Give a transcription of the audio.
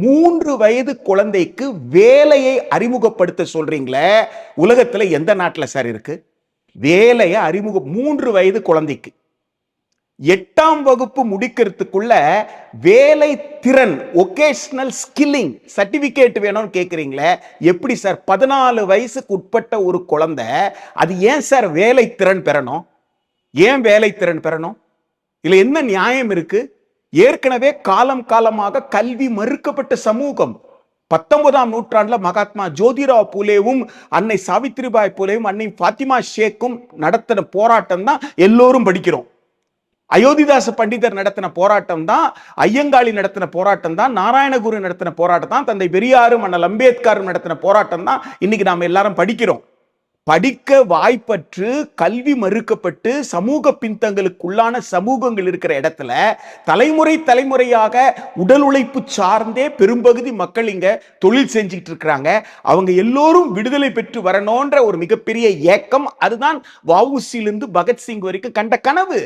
3 வயது குழந்தைக்கு வேலையை அறிமுகப்படுத்த சொல்றீங்களே, உலகத்துல எந்த நாட்டுல சார் இருக்கு? வேலையை 3 வயது குழந்தைக்கு 8ஆம் வகுப்பு முடிக்கிறதுக்குள்ள வேலை திறன் ஒகேஷனல் ஸ்கில்லிங் சர்டிபிகேட் வேணும்னு கேட்குறீங்களே, எப்படி சார்? 14 வயசுக்கு உட்பட்ட ஒரு குழந்தை அது ஏன் சார் வேலை திறன் பெறணும்? ஏன் வேலை திறன் பெறணும்? இதுல என்ன நியாயம் இருக்கு? ஏற்கனவே காலம் காலமாக கல்வி மறுக்கப்பட்ட சமூகம். 19ஆம் நூற்றாண்டுல மகாத்மா ஜோதிராவ் பூலேவும் அன்னை சாவித்ரிபாய் பூலேவும் அன்னை பாத்திமா ஷேக்கும் நடத்தின போராட்டம் தான் எல்லோரும் படிக்கிறோம். அயோத்திதாச பண்டிதர் நடத்தின போராட்டம் தான், ஐயங்காளி நடத்தின போராட்டம் தான், நாராயணகுரு நடத்தின போராட்டம் தான், தந்தை பெரியாரும் அண்ணல் அம்பேத்கரும் நடத்தின போராட்டம் தான் இன்னைக்கு நாம எல்லாரும் படிக்கிறோம். படிக்க வாய்ப்பற்று கல்வி மறுக்கப்பட்டு சமூக பின்தங்களுக்குள்ளான சமூகங்கள் இருக்கிற இடத்துல தலைமுறை தலைமுறையாக உடல் உழைப்பு சார்ந்தே பெரும்பகுதி மக்கள் இங்க தொழில் செஞ்சுட்டு இருக்கிறாங்க. அவங்க எல்லோரும் விடுதலை பெற்று வரணும்ன்ற ஒரு மிகப்பெரிய ஏக்கம். அதுதான் வஉசியிலிருந்து பகத்சிங் வரைக்கும் கண்ட கனவு.